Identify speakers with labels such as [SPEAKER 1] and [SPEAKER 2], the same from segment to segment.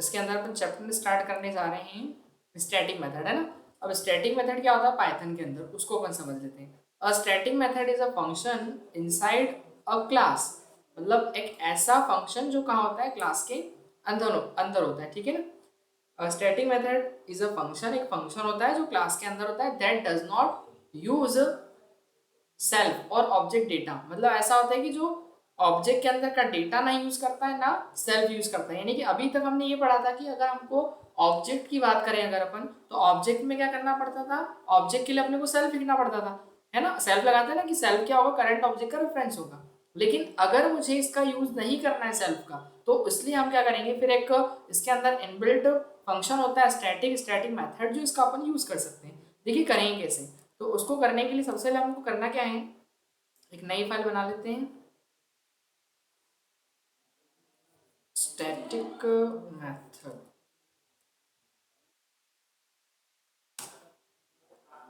[SPEAKER 1] इसके अंदर अपन chapter start करने जा रहे हैं स्टैटिक मेथड, है ना। अब स्टैटिक मेथड क्या होता है पाइथन के अंदर, उसको अपन समझ लेते हैं। A static method is a function inside a class, मतलब एक ऐसा फंक्शन जो कहाँ होता है, क्लास के अंदर अंदर होता है, ठीक है ना। Static method is a function, एक फंक्शन होता है जो क्लास के अंदर होता है, that does not use self और ऑब्जेक्ट डेटा, मतलब ऐसा होता है कि जो ऑब्जेक्ट के अंदर का डेटा नहीं यूज करता है ना सेल्फ यूज करता है। यानी कि अभी तक हमने ये पढ़ा था कि अगर हमको ऑब्जेक्ट की बात करें अगर अपन, तो ऑब्जेक्ट में क्या करना पड़ता था, ऑब्जेक्ट के लिए अपने को सेल्फ लिखना पड़ता था, है ना। सेल्फ लगाते हैं ना कि सेल्फ क्या होगा, करंट ऑब्जेक्ट का रेफरेंस होगा। लेकिन अगर मुझे इसका यूज नहीं करना है सेल्फ का, तो इसलिए हम क्या करेंगे, फिर एक इसके अंदर इनबिल्ट फंक्शन होता है स्टैटिक, स्टैटिक मेथड, जो इसका अपन यूज कर सकते हैं। देखिए करेंगे कैसे, तो उसको करने के लिए सबसे पहले हमको करना क्या है, एक नई फाइल बना लेते हैं, स्टैटिक मेथड।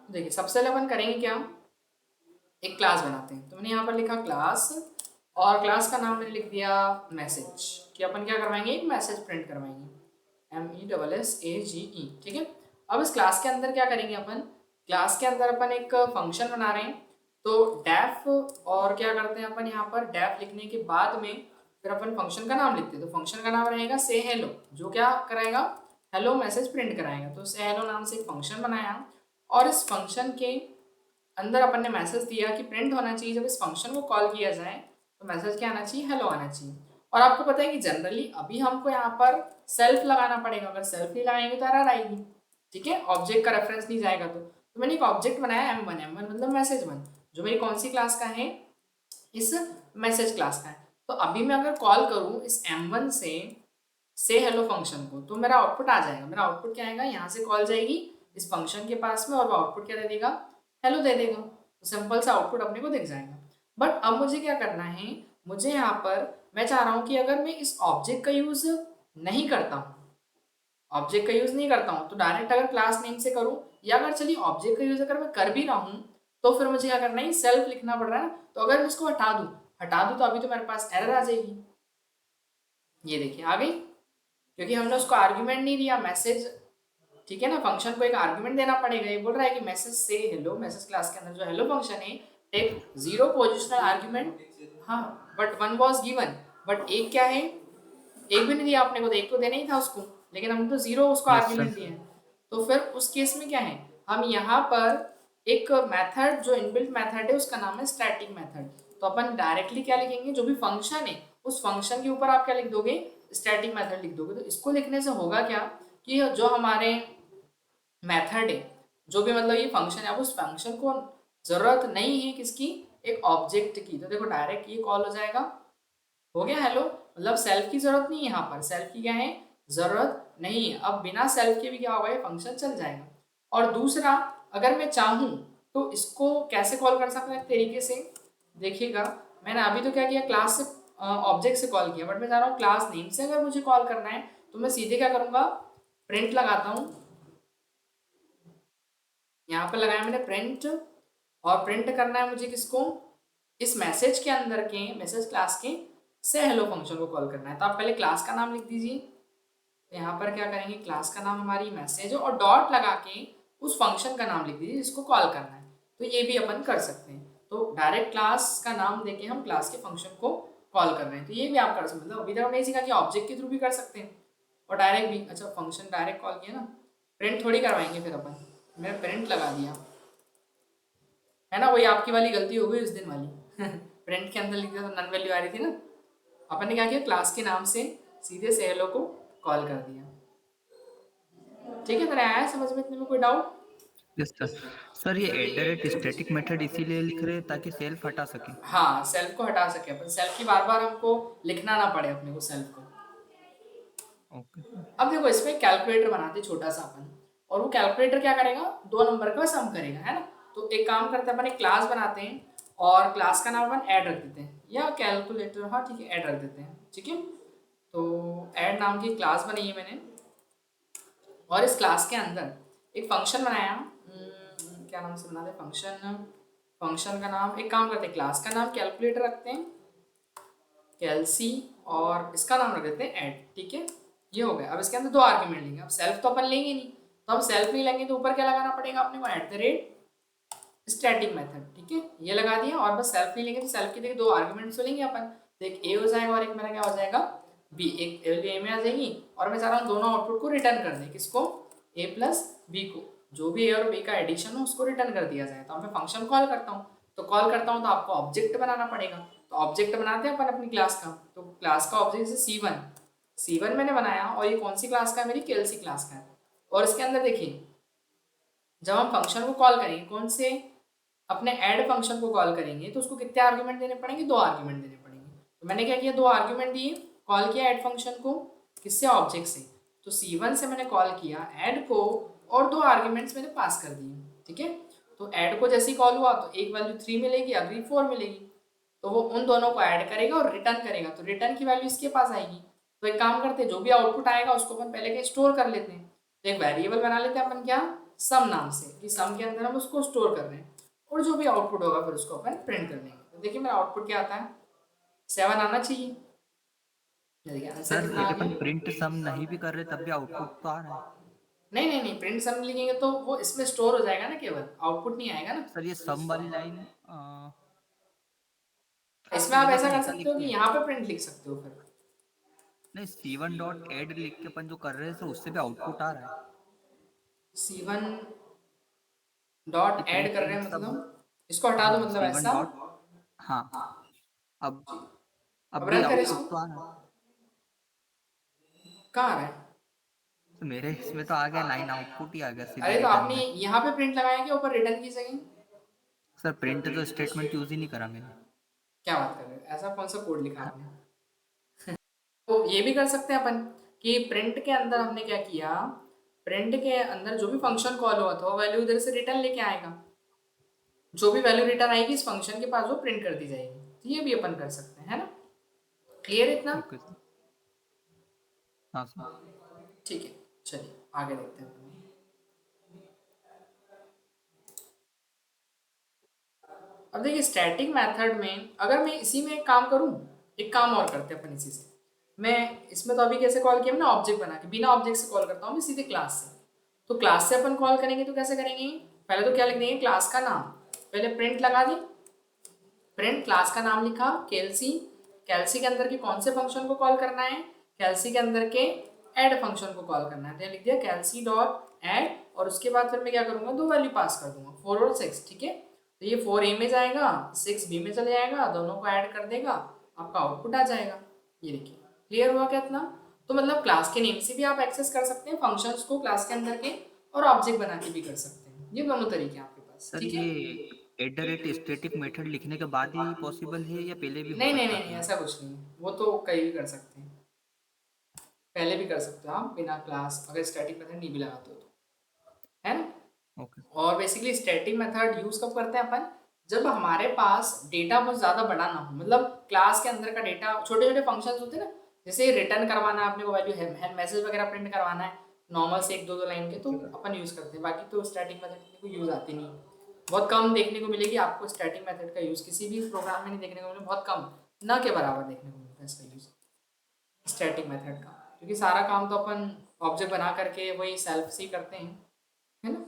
[SPEAKER 1] देखिए सबसे पहले अपन करेंगे क्या, एक क्लास बनाते हैं। तो मैंने यहाँ पर लिखा क्लास, और क्लास का नाम मैंने लिख दिया मैसेज, कि अपन क्या करवाएंगे, एक मैसेज प्रिंट करवाएंगे, MESSAGE, ठीक है। अब इस क्लास के अंदर क्या करेंगे अपन, क्लास के अंदर अपन एक फंक्शन बना रहे हैं, तो डेफ, और क्या करते हैं अपन यहाँ पर, डेफ लिखने के बाद में फिर अपन फंक्शन का नाम लिखते हैं। तो फंक्शन का नाम रहेगा से हेलो, जो क्या कराएगा, हेलो मैसेज प्रिंट कराएगा। तो से हेलो नाम से एक फंक्शन बनाया, और इस फंक्शन के अंदर अपन ने मैसेज दिया कि प्रिंट होना चाहिए, जब इस फंक्शन को कॉल किया जाए तो मैसेज क्या आना चाहिए, हेलो आना चाहिए। और आपको पता है कि जनरली अभी हमको यहाँ पर सेल्फ लगाना पड़ेगा, अगर सेल्फ नहीं लगाएंगे तो एरर आएगी, ठीक है, ऑब्जेक्ट का रेफरेंस नहीं जाएगा। तो मैंने एक ऑब्जेक्ट बनाया M1, M1 मतलब मैसेज वन, जो मेरी कौन सी क्लास का है, इस मैसेज क्लास का है। तो अभी मैं अगर कॉल करूँ इस M1 से हेलो फंक्शन को, तो मेरा आउटपुट आ जाएगा। मेरा आउटपुट क्या आएगा, यहाँ से कॉल जाएगी इस फंक्शन के पास में, और वो आउटपुट क्या दे देगा, हेलो दे देगा। तो सिंपल सा आउटपुट अपने को दिख जाएगा। बट अब मुझे क्या करना है, मुझे यहाँ पर मैं चाह रहा हूँ कि अगर मैं इस ऑब्जेक्ट का यूज नहीं करता हूँ, ऑब्जेक्ट का यूज नहीं करता हूँ, तो डायरेक्ट अगर क्लास नेम से करूँ, या अगर चलिए ऑब्जेक्ट का यूज अगर मैं कर भी रहा हूँ, तो फिर मुझे क्या करना है, सेल्फ लिखना पड़ रहा है ना। तो अगर मैं इसको हटा दूँ तो अभी तो मेरे पास एरर आ जाएगी। ये देखिए आ गई, क्योंकि हमने उसको आर्ग्यूमेंट नहीं दिया मैसेज, ठीक है ना। फंक्शन को एक आर्ग्यूमेंट देना पड़ेगा। ये बोल रहा है कि मैसेज से हेलो, मैसेज क्लास के अंदर जो हेलो फंक्शन है, टेक 0 पोजिशनल आर्ग्यूमेंट, हाँ, बट 1 वाज गिवन, बट एक क्या है, एक भी नहीं दिया आपने को, तो एक तो देना ही था उसको, लेकिन हम तो 0 उसको
[SPEAKER 2] यस सर।
[SPEAKER 1] आर्ग्यूमेंट दिए हैं। तो फिर उस केस में क्या है, हम यहाँ पर एक मेथड जो इनबिल्ट मेथड है उसका नाम है स्टैटिक मेथड। तो अपन डायरेक्टली क्या लिखेंगे, जो भी फंक्शन है उस फंक्शन के ऊपर आप क्या लिख दोगे, स्टैटिक मेथड लिख दोगे। तो इसको लिखने से होगा क्या, कि जो हमारे मेथड है, जो भी मतलब ये फंक्शन है, अब उस फंक्शन को जरूरत नहीं है किसकी, एक ऑब्जेक्ट की। तो देखो डायरेक्ट ये कॉल हो जाएगा, हो गया हेलो, मतलब सेल्फ की जरूरत नहीं है, यहाँ पर सेल्फ की क्या है, जरूरत नहीं है। अब बिना सेल्फ के भी क्या होगा, ये फंक्शन चल जाएगा। और दूसरा, अगर मैं चाहूँ तो इसको कैसे कॉल कर सकता है तरीके से, देखिएगा, मैंने अभी तो क्या किया, क्लास से ऑब्जेक्ट से कॉल किया, बट मैं चाह रहा हूँ क्लास नेम से अगर मुझे कॉल करना है, तो मैं सीधे क्या करूँगा, प्रिंट लगाता हूँ। यहाँ पर लगाया मैंने प्रिंट, और प्रिंट करना है मुझे किसको, इस मैसेज के अंदर के मैसेज क्लास के से हेलो फंक्शन को कॉल करना है। तो आप पहले क्लास का नाम लिख दीजिए। तो यहाँ पर क्या करेंगे, क्लास का नाम हमारी मैसेज है, और डॉट लगा के उस फंक्शन का नाम लिख दीजिए जिसको कॉल करना है। तो ये भी अपन कर सकते हैं। तो डायरेक्ट क्लास का नाम देके हम क्लास के फंक्शन को कॉल कर रहे हैं। तो ये भी आप कर सकते हैं, मतलब अभी तक हमने सीखा कि ऑब्जेक्ट के थ्रू भी कर सकते हैं और डायरेक्ट भी। अच्छा फंक्शन डायरेक्ट कॉल किया ना, प्रिंट थोड़ी करवाएंगे फिर अपन, मैंने प्रिंट लगा दिया, है ना। वही आपकी वाली गलती हो गई उस दिन वाली प्रिंट के अंदर लिख दिया तो नन वैल्यू आ रही थी ना। अपन ने क्या किया, क्लास के नाम से सीधे से हेलो को कॉल कर दिया। ठीक है, तेरा आया समझ में, इतने में कोई डाउट?
[SPEAKER 2] Yes sir. सर ये स्टैटिक मेथड इसीलिए लिख रहे हैं ताकि सेल्फ हटा सके।
[SPEAKER 1] हाँ, सेल्फ को हटा सके अपन, सेल्फ की बार बार हमको लिखना ना पड़े अपने को सेल्फ को।
[SPEAKER 2] Okay sir.
[SPEAKER 1] अब देखो इसमें कैलकुलेटर बनाते छोटा सा अपन, और वो कैलकुलेटर क्या करेगा, 2 नंबर का सम करेगा, है ना। तो एक काम करते हैं, अपन एक क्लास बनाते हैं, और क्लास का नाम अपन ऐड रख देते हैं, या कैलकुलेटर, हाँ ठीक है, ऐड रख देते हैं, ठीक है। तो ऐड नाम की क्लास बनाई है मैंने, और इस क्लास के अंदर एक फंक्शन बनाया, क्या नाम से बना दे फंक्शन, फंक्शन का नाम, एक काम करते हैं, क्लास का नाम कैलकुलेटर रखते हैं, कैलसी, और इसका नाम रख देते हैं ऐड, ठीक है। ये हो गया। अब इसके अंदर 2 आर्ग्यूमेंट लेंगे। अब सेल्फ तो अपन लेंगे नहीं, तो हम सेल्फ नहीं लेंगे तो ऊपर क्या लगाना पड़ेगा अपने को, at the rate static method, ठीक है, ये लगा दिया। और बस सेल्फ नहीं लेंगे तो सेल्फ की देखिए 2 आर्ग्यूमेंट्स तो लेंगे अपन, तो एक ए हो जाएगा और एक मेरा क्या हो जाएगा बी। एक वैल्यू ए में आ जाएगी और मैं चाह रहा हूँ दोनों आउटपुट को रिटर्न कर दें, किसको, ए प्लस बी को, जो भी ए और बी का एडिशन हो उसको रिटर्न कर दिया जाए। तो अब मैं फंक्शन कॉल करता हूँ, तो कॉल करता हूँ तो आपको ऑब्जेक्ट बनाना पड़ेगा। तो ऑब्जेक्ट बनाते हैं अपन अपनी क्लास का, तो क्लास का ऑब्जेक्ट जैसे C1 मैंने बनाया, और ये कौन सी क्लास का है, मेरी केएलसी क्लास का है। और इसके अंदर देखिए जब हम फंक्शन को कॉल करेंगे, कौन से, अपने ऐड फंक्शन को कॉल करेंगे, तो उसको कितने आर्ग्यूमेंट देने पड़ेंगे, 2 आर्ग्यूमेंट देने पड़ेंगे। तो मैंने क्या किया, 2 आर्ग्यूमेंट दिए, कॉल किया ऐड फंक्शन को, किससे, ऑब्जेक्ट से। तो C1 से मैंने कॉल किया ऐड को और 2 आर्ग्यूमेंट्स मैंने पास कर दिए, ठीक है। तो ऐड को जैसे ही कॉल हुआ तो एक वैल्यू 3 मिलेगी, अगली 4 मिलेगी, तो वो उन दोनों को ऐड करेगा और रिटर्न करेगा, तो रिटर्न की वैल्यू इसके पास आएगी। तो एक काम करते हैं, जो भी आउटपुट आएगा उसको अपन पहले के स्टोर कर लेते हैं। तो एक वेरिएबल बना लेते हैं अपन क्या, सम नाम से, कि सम के अंदर हम उसको स्टोर कर रहे हैं, और जो भी आउटपुट होगा फिर उसको अपन प्रिंट कर देंगे। तो देखिए मेरा आउटपुट क्या आता है, 7 आना चाहिए। देखिए आंसर
[SPEAKER 2] सर
[SPEAKER 1] कितना
[SPEAKER 2] यदि
[SPEAKER 1] आ
[SPEAKER 2] अपन
[SPEAKER 1] गया।
[SPEAKER 2] प्रिंट सम नहीं भी कर रहे तब भी आउटपुट तो आ रहा है।
[SPEAKER 1] नहीं नहीं नहीं, प्रिंट सम लिखेंगे तो वो इसमें स्टोर हो जाएगा ना, केवल आउटपुट नहीं आएगा ना।
[SPEAKER 2] सर ये सम वाली लाइन
[SPEAKER 1] इसमें आप
[SPEAKER 2] यदि
[SPEAKER 1] ऐसा
[SPEAKER 2] अपन
[SPEAKER 1] कर
[SPEAKER 2] ऐसा
[SPEAKER 1] सकते हो कि
[SPEAKER 2] लिखते हैं,
[SPEAKER 1] यहाँ पे प्रिंट लिख सकते हो फिर।
[SPEAKER 2] नहीं C1 डॉट एड लिख के अपन जो कर रहे हैं सर उससे भी आउटपुट आ रहा है
[SPEAKER 1] C1
[SPEAKER 2] कि
[SPEAKER 1] डॉट ऐड
[SPEAKER 2] प्रिंट
[SPEAKER 1] कर रहे
[SPEAKER 2] प्रिंट
[SPEAKER 1] हैं,
[SPEAKER 2] सब।
[SPEAKER 1] मतलब इसको हटा दो,
[SPEAKER 2] हाँ
[SPEAKER 1] मतलब
[SPEAKER 2] C1
[SPEAKER 1] ऐसा।
[SPEAKER 2] डॉट, हाँ अब
[SPEAKER 1] अब
[SPEAKER 2] अब भी
[SPEAKER 1] रन करें
[SPEAKER 2] आउटपुट
[SPEAKER 1] इसको,
[SPEAKER 2] तो आ रहा है।
[SPEAKER 1] कहाँ आ रहा है।
[SPEAKER 2] तो मेरे इसमें तो आ गया 9, आउटपुट ही आ गया सीधे
[SPEAKER 1] अरे तो
[SPEAKER 2] रिटर्न
[SPEAKER 1] आपने
[SPEAKER 2] में।
[SPEAKER 1] यहाँ पे प्रिंट लगाया कि ऊपर रिटर्न की जगह।
[SPEAKER 2] सर प्रिंट तो स्टेटमेंट यूज ही नहीं करा मैंने।
[SPEAKER 1] क्या बात कर रहे हो, ऐसा कौन सा कोड लिखा आपने। तो ये भी कर सकते हैं अपन कि प्रिंट के अंदर हमने क्या किया, प्रिंट के अंदर जो भी फंक्शन कॉल हुआ था वो वैल्यू इधर से रिटर्न लेके आएगा, जो भी वैल्यू रिटर्न आएगी इस फंक्शन के पास वो प्रिंट कर दी जाएगी। तो ये भी अपन कर सकते हैं, है ना, क्लियर इतना।
[SPEAKER 2] ओके सर, हाँ सर।
[SPEAKER 1] ठीक है, चलिए आगे देखते हैं अपन। अब देखिए स्टैटिक मेथड में अगर मैं इसी में एक काम करूं, एक काम और करते हैं अपन इसी से। मैं इसमें तो अभी कैसे कॉल किया मैंने, ऑब्जेक्ट बना के, बिना ऑब्जेक्ट से कॉल करता हूँ मैं सीधे क्लास से। तो क्लास से अपन कॉल करेंगे तो कैसे करेंगे, पहले तो क्या लिख देंगे, क्लास का नाम, पहले प्रिंट लगा दी, प्रिंट क्लास का नाम लिखा कैलसी, कैलसी के अंदर के कौन से फंक्शन को कॉल करना है, कैलसी के अंदर के ऐड फंक्शन को कॉल करना है, तो लिख दिया कैलसी डॉट ऐड, और उसके बाद फिर मैं क्या करूंगा, 2 वैल्यू पास कर दूंगा 4 और 6, ठीक है। तो ये 4 ए में जाएगा, 6 बी में चले जाएगा, दोनों को ऐड कर देगा, आपका आउटपुट आ जाएगा। ये देखिए क्लियर हुआ क्या इतना। तो मतलब क्लास के नेम से भी आप एक्सेस कर सकते हैं फंक्शंस को क्लास के अंदर के, और ऑब्जेक्ट बना के भी कर सकते हैं, ये दोनों तरीके हैं आपके पास,
[SPEAKER 2] सर
[SPEAKER 1] ठीक है।
[SPEAKER 2] ये at the rate static method लिखने के बाद ही पॉसिबल है या पहले भी हो
[SPEAKER 1] नहीं नहीं
[SPEAKER 2] सकता
[SPEAKER 1] नहीं नहीं,
[SPEAKER 2] था ये?
[SPEAKER 1] ऐसा कुछ नहीं है, वो तो कहीं भी कर सकते हैं, पहले भी कर सकते हो आप बिना क्लास, अगर स्टैटिक मेथड नहीं भी लगाते हो तो, है ना।
[SPEAKER 2] ओके।
[SPEAKER 1] और बेसिकली स्टैटिक मेथड यूज कब करते हैं अपन, जब हमारे पास डेटा बहुत ज़्यादा बड़ा ना हो, मतलब क्लास के अंदर का डेटा, छोटे छोटे फंक्शंस होते हैं ना, जैसे रिटर्न करवाना है आपने को वैल्यू है, मैसेज वगैरह प्रिंट करवाना है नॉर्मल से 1-2 लाइन के, तो अपन यूज़ करते हैं, बाकी तो स्टैटिक मेथड को यूज़ आती नहीं है। बहुत कम देखने को मिलेगी आपको स्टैटिक मेथड का यूज़, किसी भी प्रोग्राम में नहीं देखने को मिलेगा, बहुत कम, ना के बराबर देखने को मिलता है इसका यूज़ स्टैटिक मेथड का, क्योंकि सारा काम तो अपन ऑब्जेक्ट बना करके वही सेल्फ से ही करते हैं, है ना।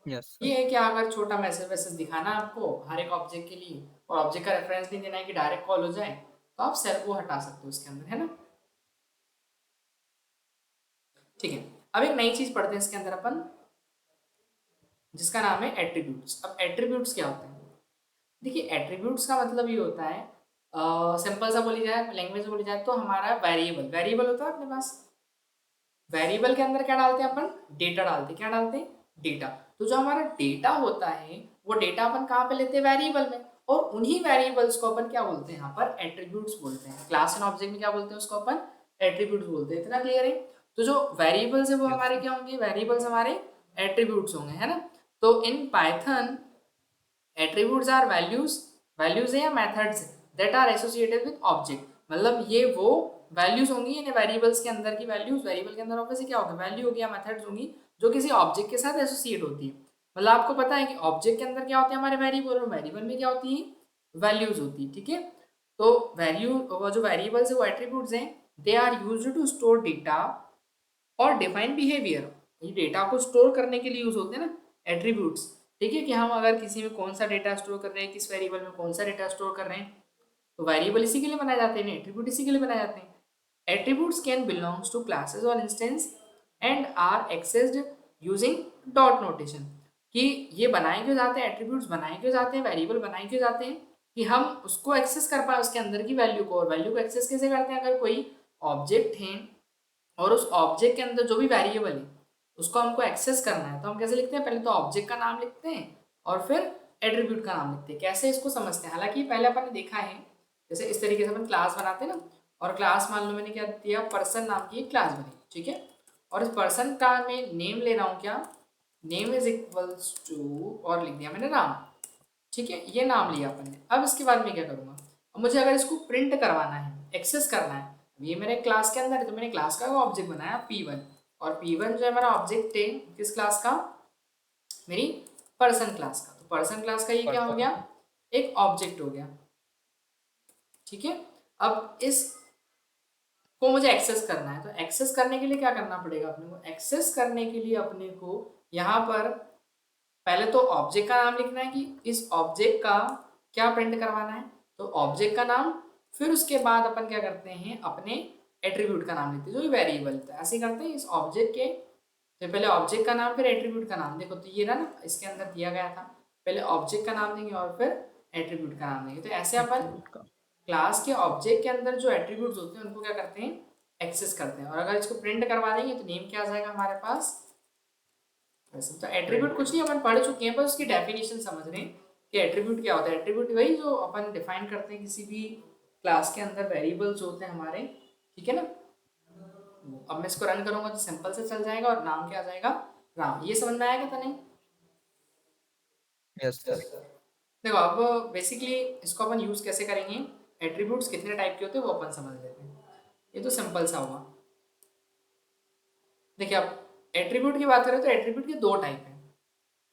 [SPEAKER 2] यस
[SPEAKER 1] ये
[SPEAKER 2] सर।
[SPEAKER 1] है कि अगर छोटा मैसेज वैसेज दिखाना है आपको हर एक ऑब्जेक्ट के लिए, और ऑब्जेक्ट का रेफरेंस नहीं देना है कि डायरेक्ट कॉल हो जाए, तो आप सेल को हटा सकते हो उसके अंदर, है ना। ठीक है, अब एक नई चीज पढ़ते हैं इसके अंदर अपन, जिसका नाम है एट्रीब्यूट्स। अब एट्रीब्यूट्स क्या होते हैं, देखिए एट्रीब्यूट्स का मतलब ये होता है, सिंपल सा बोली जाए, लैंग्वेज में बोली जाए तो हमारा वेरिएबल, वेरिएबल होता है अपने पास, वेरिएबल के अंदर क्या डालते हैं अपन, डेटा डालते हैं, क्या डालते हैं, डेटा। तो जो हमारा डेटा होता है वो डेटा अपन कहाँ पे लेते हैं, वेरिएबल में, और उन्हीं वेरिएबल्स को अपन क्या बोलते हैं यहाँ पर, एट्रीब्यूट्स बोलते हैं। क्लास एंड ऑब्जेक्ट में क्या बोलते हैं उसको अपन, एट्रीब्यूट्स बोलते हैं, इतना क्लियर है। तो जो वेरिएबल्स है वो
[SPEAKER 2] यस
[SPEAKER 1] हमारे
[SPEAKER 2] सर।
[SPEAKER 1] क्या होंगे, वेरिएबल्स हमारे एट्रीब्यूट्स होंगे, है ना। तो in Python attributes are values, values है या methods that are associated with object, मतलब ये वो वैल्यूज होंगी यानी वेरिएबल्स के अंदर की वैल्यूज, वेरिएबल के अंदर ऑब्वियसली क्या होगा, वैल्यू होगी या मेथड्स होंगी जो किसी ऑब्जेक्ट के साथ एसोसिएट होती है। मतलब आपको पता है कि ऑब्जेक्ट के अंदर क्या होते हैं हमारे वेरिएबल, और वेरिएबल में क्या होती है, वैल्यूज होती है, ठीक है। तो वैल्यू, वो जो वेरिएबल्स है वो एट्रीब्यूट्स हैं, they are used to store data और डिफाइन बिहेवियर, ये डेटा को स्टोर करने के लिए यूज होते हैं ना एट्रीब्यूट्स, ठीक है, कि हम अगर किसी में कौन सा डेटा स्टोर कर रहे हैं, किस वेरिएबल में कौन सा डेटा स्टोर कर रहे हैं, तो वेरिएबल इसी के लिए बनाए जाते हैं, एट्रीब्यूट इसी के लिए बनाए जाते हैं। Attributes can belongs to classes और instance and are accessed using dot notation, कि ये बनाए क्यों जाते हैं, एट्रीब्यूट्स बनाए क्यों जाते हैं, वेरिएबल बनाए क्यों जाते हैं, कि हम उसको एक्सेस कर पाए उसके अंदर की वैल्यू को। और वैल्यू को एक्सेस कैसे करते हैं, अगर कोई ऑब्जेक्ट है और उस ऑब्जेक्ट के अंदर जो भी वेरिएबल है उसको हमको एक्सेस करना है, तो हम कैसे लिखते हैं, पहले तो ऑब्जेक्ट का नाम लिखते हैं और फिर एट्रीब्यूट का नाम लिखते हैं। कैसे इसको समझते हैं, हालांकि पहले अपन ने देखा है, जैसे इस तरीके से अपन क्लास बनाते हैं ना, और क्लास मान लो मैंने क्या दिया, पर्सन नाम की एक क्लास बनी, ठीक है, और इस पर्सन का मैं नेम ले रहा हूँ, क्या नेम इज इक्वल्स टू, और लिख दिया मैंने नाम, ठीक है, ये नाम लिया अपन ने। अब इसके बाद मैं क्या करूँगा, अब मुझे अगर इसको प्रिंट करवाना है, एक्सेस करना है, ये मेरे क्लास के अंदर है, तो मैंने क्लास का ऑब्जेक्ट बनाया P1, और P1 जो है मेरा ऑब्जेक्ट है किस क्लास का, मेरी पर्सन क्लास का, तो पर्सन क्लास का ये क्या हो गया, एक ऑब्जेक्ट हो गया, ठीक है। अब इस को मुझे एक्सेस करना है, तो एक्सेस करने के लिए क्या करना पड़ेगा अपने को, एक्सेस करने के लिए अपने को यहाँ पर पहले तो ऑब्जेक्ट का नाम लिखना है, कि इस ऑब्जेक्ट का क्या प्रिंट करवाना है, तो ऑब्जेक्ट का नाम, फिर उसके बाद अपन क्या करते हैं, अपने एट्रीब्यूट का नाम लिखते हैं जो वेरिएबल, तो ऐसे करते हैं इस ऑब्जेक्ट के, तो पहले ऑब्जेक्ट का नाम फिर एट्रीब्यूट का नाम, देखो तो ये ना इसके अंदर दिया गया था, पहले ऑब्जेक्ट का नाम देंगे और फिर एट्रीब्यूट का नाम देंगे, तो ऐसे अपन
[SPEAKER 2] एट्रीब्यूट का।
[SPEAKER 1] क्लास के ऑब्जेक्ट के अंदर जो एट्रीब्यूट्स होते हैं उनको क्या करते हैं, एक्सेस करते हैं। और अगर इसको प्रिंट करवा देंगे तो नेम क्या आ जाएगा हमारे पास, वैसे तो एट्रीब्यूट कुछ नहीं, अपन पढ़ चुके हैं, पर उसकी डेफिनेशन समझ रहे हैं कि एट्रीब्यूट क्या होता है। एट्रीब्यूट वही जो अपन डिफाइन करते हैं किसी भी क्लास के अंदर वेरिएबल्स होते हैं हमारे, ठीक है ना। अब मैं इसको रन करूंगा तो सिंपल से चल जाएगा, और नाम क्या आ जाएगा, राम। ये समझ में आया क्या नहीं,
[SPEAKER 2] यस सर।
[SPEAKER 1] देखो अब बेसिकली इसको अपन यूज कैसे करेंगे, एट्रीब्यूट्स कितने टाइप के होते हैं वो अपन समझ लेते हैं, ये तो सिंपल सा हुआ। देखिए अब एट्रीब्यूट की बात करें तो एट्रीब्यूट के दो टाइप हैं,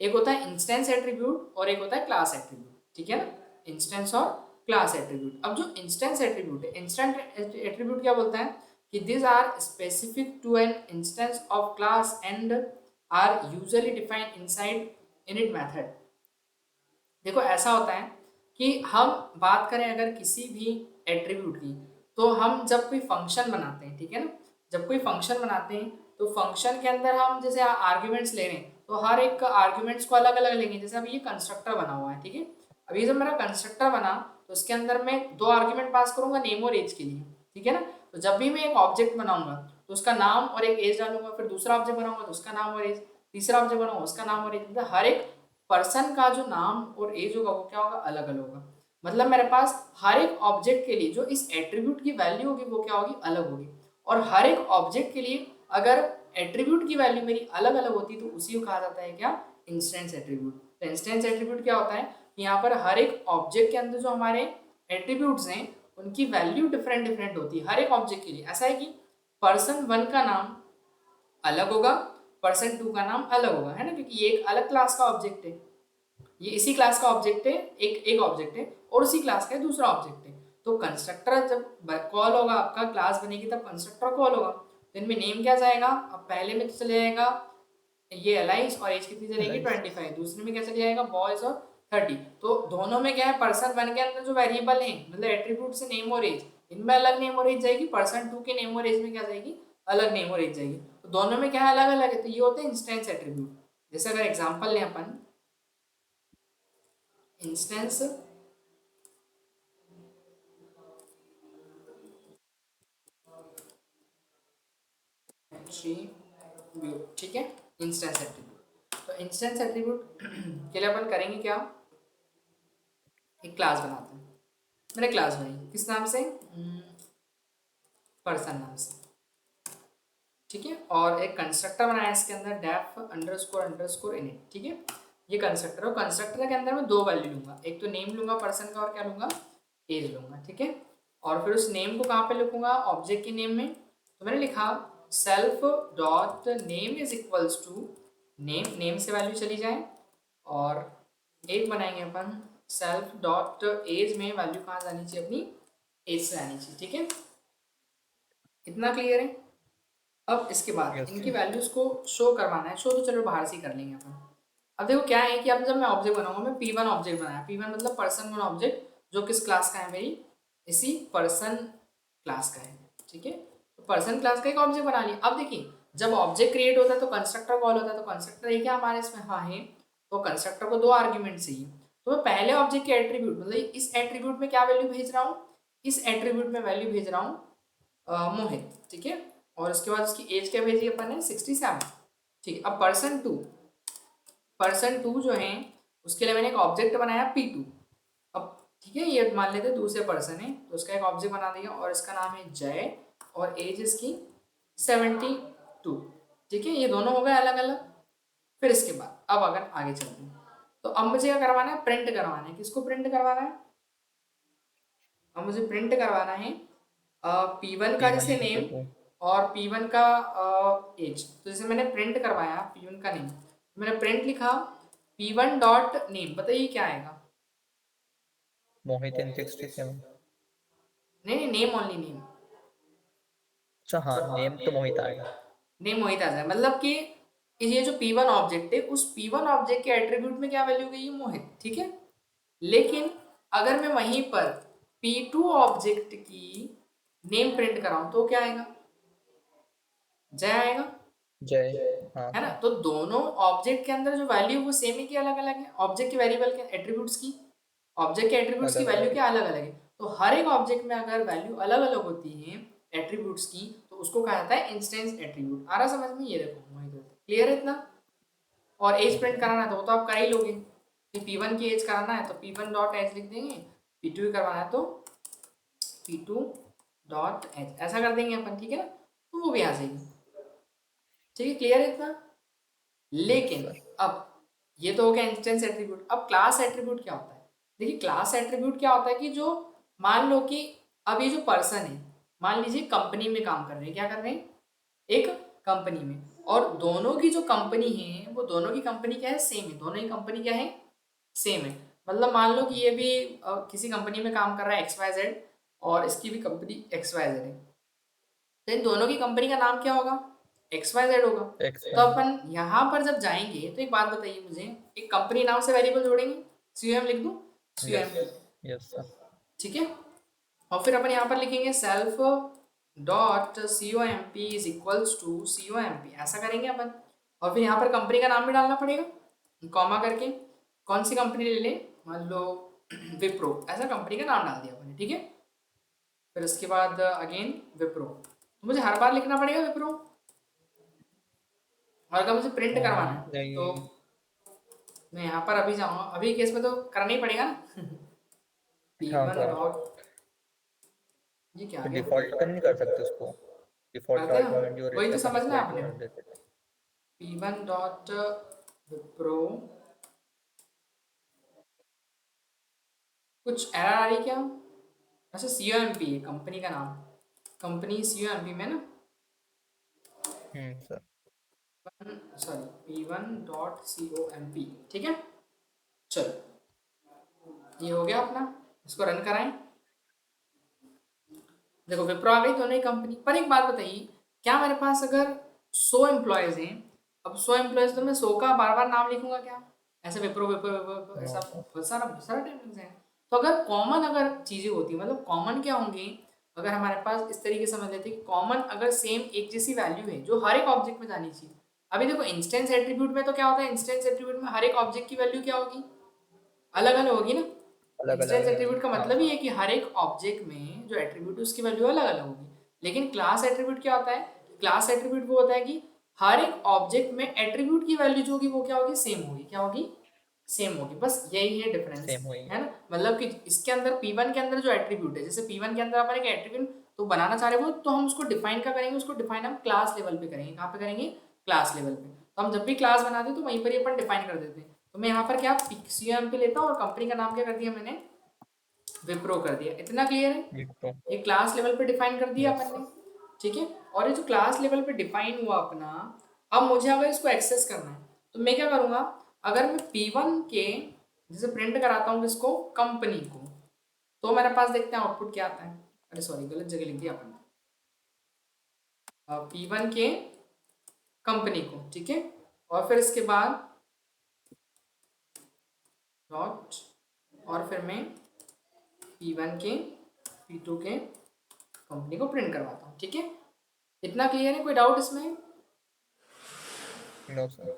[SPEAKER 1] एक होता है इंस्टेंस एट्रीब्यूट और एक होता है क्लास एट्रीब्यूट, ठीक है ना, इंस्टेंस और क्लास एट्रीब्यूट। अब जो इंस्टेंस एट्रीब्यूट है, इंस्टेंस एट्रीब्यूट क्या बोलता है कि this are specific to an instance of class and are usually defined inside init method. देखो ऐसा होता है कि हम बात करें अगर किसी भी एट्रीब्यूट की, तो हम जब कोई फंक्शन बनाते हैं, ठीक है ना, जब कोई फंक्शन बनाते हैं तो फंक्शन के अंदर हम जैसे आर्ग्यूमेंट्स ले रहे हैं, तो हर एक आर्ग्यूमेंट्स को अलग अलग लेंगे। जैसे अभी ये कंस्ट्रक्टर बना हुआ है, ठीक है, अभी जब मेरा कंस्ट्रक्टर बना तो उसके अंदर मैं दो आर्ग्यूमेंट पास करूंगा नेम और एज के लिए, ठीक है ना। तो जब भी मैं एक ऑब्जेक्ट बनाऊंगा तो उसका नाम और एक एज डालूंगा, फिर दूसरा ऑब्जेक्ट बनाऊंगा तो उसका नाम और एज, तीसरा ऑब्जेक्ट बनाऊंगा उसका नाम और एज, मतलब हर एक पर्सन का जो नाम और एज होगा वो क्या होगा, अलग अलग होगा। मतलब मेरे पास हर एक ऑब्जेक्ट के लिए जो इस एट्रीब्यूट की वैल्यू होगी वो क्या होगी, अलग होगी। और हर एक ऑब्जेक्ट के लिए अगर एट्रीब्यूट की वैल्यू मेरी अलग अलग होती तो उसी को कहा जाता है क्या, इंस्टेंस एट्रीब्यूट। तो इंस्टेंस एट्रीब्यूट क्या होता है कि यहाँ पर हर एक ऑब्जेक्ट के अंदर जो हमारे एट्रीब्यूट्स हैं उनकी वैल्यू डिफरेंट डिफरेंट होती है हर एक ऑब्जेक्ट के लिए। ऐसा है कि पर्सन 1 का नाम अलग होगा, पर्सन 2 का नाम अलग होगा, है ना, क्योंकि ये एक अलग क्लास का ऑब्जेक्ट है, ये इसी क्लास का ऑब्जेक्ट है, एक एक ऑब्जेक्ट है, और उसी क्लास का दूसरा ऑब्जेक्ट है। तो कंस्ट्रक्टर जब कॉल होगा, आपका क्लास बनेगी तब कंस्ट्रक्टर कॉल होगा, तो इनमें नेम क्या जाएगा, अब पहले में तो चले जाएगा ये एलाइस और एज कितनी चलेगी
[SPEAKER 2] एलाइस।
[SPEAKER 1] 25, दूसरे में क्या चले जाएगा बॉयज और 30। तो दोनों में क्या है, पर्सन 1 के अंदर जो वेरिएबल है मतलब एट्रीब्यूट से नेम और एज, इनमें अलग नेम और एज जाएगी, पर्सन 2 के नेम और एज में क्या जाएगी, अलग नेम और एज जाएगी। तो दोनों में क्या है, अलग अलग है, तो ये होते हैं इंस्टेंस एट्रीब्यूट। जैसे अगर एग्जाम्पल लें अपन, इंस्टेंस एट्रीब्यूट, ठीक है, इंस्टेंस एट्रीब्यूट। तो इंस्टेंस एट्रीब्यूट के लिए अपन करेंगे क्या, एक क्लास बनाते हैं। मैंने क्लास बनाई किस नाम से, पर्सन नाम से, ठीक है, और एक कंस्ट्रक्टर बनाया इसके अंदर डेफ अंडरस्कोर अंडरस्कोर इनिट, ठीक है, ये कंस्ट्रक्टर है। कंस्ट्रक्टर के अंदर मैं दो वैल्यू लूंगा, एक तो नेम लूंगा पर्सन का और क्या लूंगा, एज लूंगा, ठीक है। और फिर उस नेम को कहाँ पे लिखूंगा, ऑब्जेक्ट के नेम में। तो मैंने लिखा self dot name is equals to name, name से वैल्यू चली जाए, और एक बनाएंगे अपन सेल्फ डॉट एज में वैल्यू कहाँ जानी चाहिए, अपनी एज से आनी चाहिए, ठीक है। इतना क्लियर है। अब इसके बाद
[SPEAKER 2] यस
[SPEAKER 1] इनकी
[SPEAKER 2] सर।
[SPEAKER 1] वैल्यूज को शो करवाना है। शो तो चलो बाहर से ही कर लेंगे अपन। अब देखो क्या है कि अब जब मैं ऑब्जेक्ट बनाऊंगा, मैं P1 ऑब्जेक्ट बनाया। P1 मतलब पर्सन वन ऑब्जेक्ट, जो किस क्लास का है, मेरी इसी पर्सन क्लास का है। ठीक है, तो पर्सन क्लास का एक ऑब्जेक्ट बना लिया। अब देखिए, जब ऑब्जेक्ट क्रिएट होता है तो कंस्ट्रक्टर कॉल होता है, तो कंस्ट्रक्टर है क्या हमारे इसमें, हाँ है। तो कंस्ट्रक्टर को दो आर्ग्यूमेंट चाहिए। तो मैं पहले ऑब्जेक्ट के एट्रीब्यूट, मतलब इस एट्रीब्यूट में क्या वैल्यू भेज रहा हूँ, इस एट्रीब्यूट में वैल्यू भेज रहा हूँ मोहित। ठीक है, और उसके बाद उसकी एज क्या भेजी अपन ने, 67। ठीक है, अब पर्सन टू जो है, उसके लिए मैंने एक ऑब्जेक्ट बनाया P2। अब ठीक है, ये मान लेते हैं दूसरे पर्सन है, तो उसका एक ऑब्जेक्ट बना दिया और इसका नाम है जय, और एज इसकी 72। ठीक है, ये दोनों हो गए अलग अलग। फिर इसके बाद अब अगर आगे चलते हैं, तो अब मुझे क्या करवाना है, प्रिंट करवाना है। किसको प्रिंट करवाना है, अब मुझे प्रिंट करवाना है P1 का
[SPEAKER 2] P1
[SPEAKER 1] जैसे
[SPEAKER 2] और
[SPEAKER 1] नेम,
[SPEAKER 2] P2।
[SPEAKER 1] और P1 का एज। तो जैसे मैंने प्रिंट करवाया P1 का नेम, मैंने प्रिंट लिखा P1 डॉट नेम, बताइए क्या आएगा।
[SPEAKER 2] मोहित इन 67।
[SPEAKER 1] नहीं नहीं, नेम ओनली नेम।
[SPEAKER 2] अच्छा हाँ, नेम तो मोहित आएगा।
[SPEAKER 1] नेम मोहित आ जाए, मतलब कि ये जो P1 ऑब्जेक्ट है, उस P1 ऑब्जेक्ट के एट्रीब्यूट में क्या वैल्यू गई है, मोहित। ठीक है, लेकिन अगर मैं वहीं पर P2 ऑब्जेक्ट की नेम प्रिंट कराऊं तो क्या आएगा, जय आएगा।
[SPEAKER 2] जय। हाँ
[SPEAKER 1] है ना,
[SPEAKER 2] सर।
[SPEAKER 1] तो दोनों ऑब्जेक्ट के अंदर जो वैल्यू वो सेम है कि अलग अलग है, ऑब्जेक्ट के वेरिएबल के एट्रीब्यूट्स की, ऑब्जेक्ट के एट्रीब्यूट्स की
[SPEAKER 2] अलग
[SPEAKER 1] वैल्यू
[SPEAKER 2] अलग।
[SPEAKER 1] क्या अलग अलग है। तो हर एक ऑब्जेक्ट में अगर वैल्यू अलग अलग होती है एट्रीब्यूट्स की, तो उसको कहा जाता है इंस्टेंस एट्रीब्यूट। आ रहा समझ में, ये देखो वहीं तो क्लियर है इतना। और एज प्रिंट कराना है तो वो तो आप कर ही लोगे, कि P1 की एज कराना है तो P1 डॉट एज लिख देंगे, P2 की करवाना है तो P2 डॉट एज, ऐसा कर देंगे अपन। ठीक है ना, तो वो भी आ जाएगी। ठीक है, क्लियर है इतना।
[SPEAKER 2] यस
[SPEAKER 1] लेकिन
[SPEAKER 2] सर।
[SPEAKER 1] अब ये तो हो गया इंस्टेंस एट्रीब्यूट। अब क्लास एट्रीब्यूट क्या होता है, देखिए क्लास एट्रीब्यूट क्या होता है कि जो, मान लो कि अब ये जो पर्सन है, मान लीजिए कंपनी में काम कर रहे हैं, क्या कर रहे हैं, एक कंपनी में, और दोनों की जो कंपनी है वो दोनों की कंपनी क्या है, सेम है। दोनों की कंपनी क्या है, सेम है। मतलब मान लो कि ये भी किसी कंपनी में काम कर रहा है XYZ, और इसकी भी कंपनी XYZ है, तो इन दोनों की कंपनी का नाम क्या होगा, XYZ होगा।
[SPEAKER 2] एक्स
[SPEAKER 1] तो
[SPEAKER 2] वाई।
[SPEAKER 1] अपन यहाँ पर जब जाएंगे तो एक बात बताइए मुझे, एक कंपनी नाम से वेरिएबल जोड़ेंगे, COM लिख दूँ,
[SPEAKER 2] यस।
[SPEAKER 1] COM।
[SPEAKER 2] Yes sir.
[SPEAKER 1] ठीक है, और फिर अपन यहाँ पर लिखेंगे self dot COMP is equals to COMP, ऐसा करेंगे अपन। और फिर यहाँ पर कंपनी का नाम भी डालना पड़ेगा, कॉमा करके। कौन सी कंपनी ले लें, मान लो विप्रो, ऐसा कंपनी का नाम डाल दिया अपन। ठीक है, फिर उसके बाद अगेन विप्रो, तो मुझे हर बार लिखना पड़ेगा विप्रो। और अगर मुझे प्रिंट करवाना है तो
[SPEAKER 2] नहीं।
[SPEAKER 1] मैं यहाँ पर अभी जाऊँगा, अभी केस में तो करना ही पड़ेगा ना।
[SPEAKER 2] हाँ
[SPEAKER 1] P1
[SPEAKER 2] सर।
[SPEAKER 1] डॉट, ये क्या आ
[SPEAKER 2] तो
[SPEAKER 1] गया,
[SPEAKER 2] डिफॉल्ट का नहीं कर सकते उसको? डिफॉल्ट
[SPEAKER 1] करते ना,
[SPEAKER 2] आर्गुमेंट जो
[SPEAKER 1] वही
[SPEAKER 2] रहता
[SPEAKER 1] तो
[SPEAKER 2] है उसको
[SPEAKER 1] समझना है
[SPEAKER 2] डिफॉल्ट
[SPEAKER 1] आपने।
[SPEAKER 2] कर देते थे।
[SPEAKER 1] P1 डॉट विप्रो, कुछ एरर आ रही क्या, अच्छा COMP है कंपनी का नाम, कंपनी COMP में ना,
[SPEAKER 2] sir.
[SPEAKER 1] Sorry P1 dot COMP। ठीक है, चलो ये हो गया अपना, इसको रन कराएं। देखो विप्रो आ गई दोनों ही कंपनी पर। एक बात बताइए, क्या मेरे पास अगर 100 एम्प्लॉयज हैं, अब 100 एम्प्लॉयज तो मैं 100 का बार बार नाम लिखूंगा क्या, ऐसे विप्रो विप्रो विप्रो
[SPEAKER 2] नो
[SPEAKER 1] ऐसा
[SPEAKER 2] सर।
[SPEAKER 1] बहुत सारा टाइम लग जाएगा। तो अगर कॉमन अगर चीज़ें होती, मतलब कॉमन क्या होंगी, अगर हमारे पास इस तरीके से समझ लेते हैं कि कॉमन अगर सेम एक जैसी वैल्यू है जो हर एक ऑब्जेक्ट में जानी चाहिए। अभी देखो इंस्टेंस एट्रीब्यूट में तो क्या होता है, इंस्टेंस एट्रीब्यूट में हर एक ऑब्जेक्ट की वैल्यू क्या होगी, अलग अलग होगी ना।
[SPEAKER 2] अलग अलग
[SPEAKER 1] इंस्टेंस
[SPEAKER 2] रहेगी,
[SPEAKER 1] एट्रीब्यूट का
[SPEAKER 2] हाँ
[SPEAKER 1] मतलब ही
[SPEAKER 2] सर।
[SPEAKER 1] है कि हर एक ऑब्जेक्ट में जो एट्रीब्यूट है उसकी वैल्यू अलग अलग होगी। लेकिन क्लास एट्रीब्यूट क्या होता है, क्लास एट्रीब्यूट वो होता है कि हर एक ऑब्जेक्ट में एट्रीब्यूट की वैल्यू जो होगी वो क्या होगी, सेम होगी। क्या होगी, सेम होगी, बस यही है डिफरेंस।
[SPEAKER 2] सेम हुई।
[SPEAKER 1] है ना, मतलब कि इसके अंदर P1 के अंदर जो एट्रीब्यूट है, जैसे P1 के अंदर अपन एक एट्रीब्यूट तो बनाना चाह रहे हो, तो हम उसको डिफाइन क्या करेंगे, उसको डिफाइन हम क्लास लेवल पे करेंगे। कहाँ पे करेंगे, क्लास लेवल पे। तो हम जब भी क्लास बनाते हैं तो वहीं पर ही अपन डिफाइन कर देते हैं। तो मैं यहाँ पर क्या COMP लेता हूँ और कंपनी का नाम क्या कर दिया मैंने, विप्रो कर दिया। इतना क्लियर है,
[SPEAKER 2] विप्रो।
[SPEAKER 1] ये क्लास लेवल पे डिफाइन कर दिया
[SPEAKER 2] यस
[SPEAKER 1] अपन ने।
[SPEAKER 2] सर।
[SPEAKER 1] ठीक है, और ये जो क्लास लेवल पे डिफाइन हुआ अपना, अब मुझे अगर इसको एक्सेस करना है तो मैं क्या करूंगा, अगर मैं P1 के जैसे प्रिंट कराता हूँ किसको, कंपनी को, तो मेरे पास देखते हैं आउटपुट क्या आता है। अरे सॉरी, गलत जगह लिख दिया अपन ने। P1 के कंपनी को, ठीक है, और फिर इसके बाद डॉट, और फिर मैं P1 के P2 के कंपनी को प्रिंट करवाता हूँ, ठीक है। इतना क्लियर है? कोई डाउट इसमें?
[SPEAKER 3] No sir.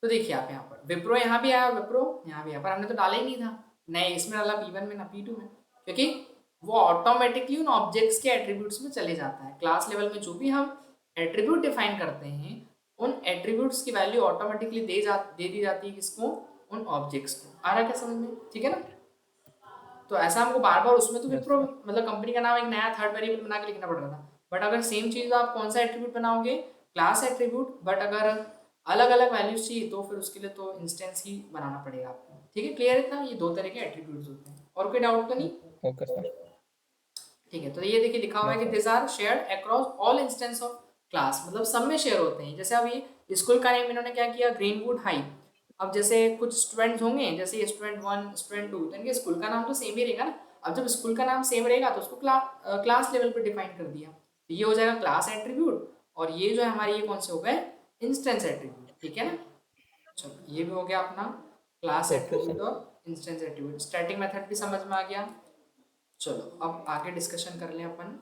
[SPEAKER 1] तो देखिए आप यहाँ पर विप्रो यहाँ भी आया, विप्रो यहाँ भी आया, पर हमने तो डाला ही नहीं था, नए इसमें डाला P1 में ना P2 में, क्योंकि वो ऑटोमेटिकली उन ऑब्जेक्ट्स के एट्रीब्यूट्स में चले जाता है। क्लास लेवल में जो भी हम एट्रीब्यूट डिफाइन करते हैं, उन एट्रीब्यूट्स की वैल्यू ऑटोमेटिकली दे दी जाती है किसको? उन ऑब्जेक्ट्स को। आ रहा है क्या समझ में? ठीक है ना। तो ऐसा हमको बार बार उसमें तो विप्रो मतलब कंपनी का नाम एक नया थर्ड वेरिएबल बना के लिखना पड़ रहा था, बट अगर सेम चीज आप कौन सा एट्रीब्यूट बनाओगे? क्लास एट्रीब्यूट, बट अगर अलग अलग वैल्यूज चाहिए तो फिर उसके लिए तो इंस्टेंस ही बनाना पड़ेगा आपको, ठीक है। क्लियर है इतना? ये दो तरह के एट्रीब्यूट्स होते हैं, और कोई डाउट तो नहीं?
[SPEAKER 3] Okay sir.
[SPEAKER 1] ठीक है, तो ये देखिए लिखा हुआ है कि this are shared across all instance of class, मतलब सब में शेयर होते हैं। जैसे अब ये स्कूल का नेम इन्होंने क्या किया? Greenwood high. अब जैसे कुछ स्टूडेंट्स होंगे, जैसे स्टूडेंट 1 स्टूडेंट 2, तो इनके स्कूल का नाम तो सेम ही रहेगा ना। अब जब स्कूल का नाम सेम रहेगा तो उसको क्लास लेवल पे डिफाइन कर दिया, तो ये हो जाएगा क्लास एट्रीब्यूट, और ये जो है हमारे ये कौन से हो गए? इंस्टेंस एट्रीब्यूट, ठीक है ना। चलो ये भी हो गया अपना क्लास
[SPEAKER 3] ओके
[SPEAKER 1] एट्रीब्यूट
[SPEAKER 3] सर।
[SPEAKER 1] और इंस्टेंस एट्रीब्यूट। स्टैटिक मेथड भी समझ में आ गया। चलो अब आगे डिस्कशन कर लें अपन।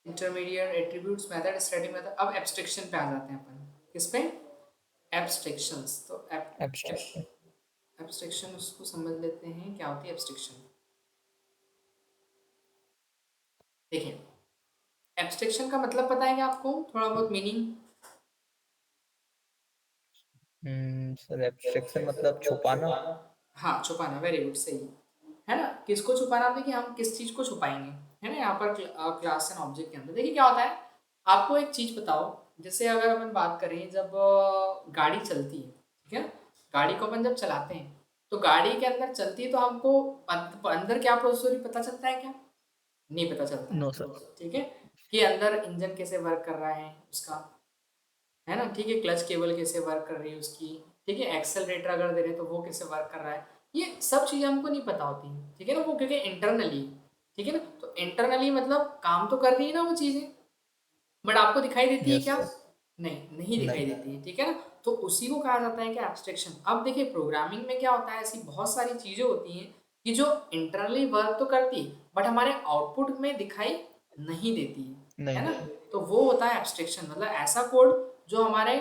[SPEAKER 1] Intermediate attributes method static method. अब एब्स्ट्रैक्शन पे आ जाते हैं अपन। किस पे? एब्स्ट्रैक्शंस। तो
[SPEAKER 3] एब्स्ट्रैक्शन।
[SPEAKER 1] एब्स्ट्रैक्शन उसको समझ लेते हैं, क्या होती है एब्स्ट्रैक्शन। देखिए एब्स्ट्रैक्शन का मतलब पता है क्या आपको? थोड़ा बहुत मीनिंग।
[SPEAKER 3] सर एब्स्ट्रैक्शन मतलब छुपाना।
[SPEAKER 1] हाँ छुपाना, वेरी गुड, सही है ना। किसको छुपाना? देखिए हम किस चीज को छुपाएंगे, है ना। यहाँ पर क्लास एंड ऑब्जेक्ट के अंदर देखिए क्या होता है। आपको एक चीज बताओ, जैसे अगर अपन बात करें जब गाड़ी चलती है, ठीक है, गाड़ी को अपन जब चलाते हैं तो गाड़ी के अंदर चलती है, तो हमको अंदर क्या प्रोसेसर पता चलता है क्या? नहीं पता चलता है,
[SPEAKER 2] नो सर।
[SPEAKER 1] ठीक है। कि अंदर इंजन कैसे वर्क कर रहा है उसका, है ना, ठीक है, क्लच केबल कैसे वर्क कर रही है उसकी, ठीक है, एक्सेलरेटर अगर दे रहे हैं तो वो कैसे वर्क कर रहा है, ये सब चीज़ें हमको नहीं पता होती, ठीक है ना, वो क्योंकि इंटरनली, ठीक है ना। तो इंटरनली मतलब काम तो कर रही है ना वो चीज़ें, बट आपको दिखाई देती है
[SPEAKER 3] यस
[SPEAKER 1] क्या?
[SPEAKER 3] सर।
[SPEAKER 1] नहीं, नहीं दिखाई
[SPEAKER 3] नहीं।
[SPEAKER 1] देती है, ठीक है ना। तो उसी को कहा जाता है कि एब्स्ट्रैक्शन। अब देखिए प्रोग्रामिंग में क्या होता है, ऐसी बहुत सारी चीज़ें होती हैं कि जो इंटरनली वर्क तो करती है बट हमारे आउटपुट में दिखाई नहीं देती है
[SPEAKER 3] नहीं।
[SPEAKER 1] ना। तो वो होता है एब्स्ट्रैक्शन, मतलब ऐसा कोड जो हमारे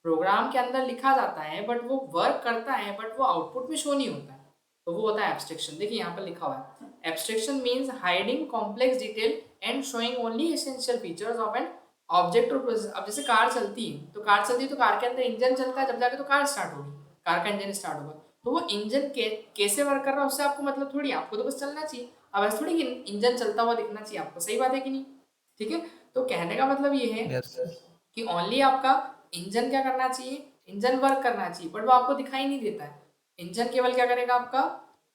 [SPEAKER 1] प्रोग्राम के अंदर लिखा जाता है बट वो वर्क करता है बट वो आउटपुट में शो नहीं होता है, तो वो होता है एब्स्ट्रैक्शन। देखिए यहाँ पर लिखा हुआ है, abstraction means hiding complex detail and showing only essential features of an object और प्रोसेस। अब जैसे कार चलती है तो कार चलती है तो कार के अंदर इंजन चलता है, जब जाके तो कार स्टार्ट होगी, कार का इंजन स्टार्ट होगा। तो वो इंजन कैसे वर्क कर रहा है उससे आपको मतलब थोड़ी, आपको तो बस चलना चाहिए। अब ऐसा थोड़ी कि इंजन चलता हुआ दिखना चाहिए आपको, सही बात है कि नहीं, ठीक है। तो कहने का मतलब ये है
[SPEAKER 3] यस सर।
[SPEAKER 1] कि ओनली आपका इंजन क्या करना चाहिए, इंजन वर्क करना चाहिए, बट वो आपको दिखाई नहीं देता है। इंजन केवल क्या करेगा आपका?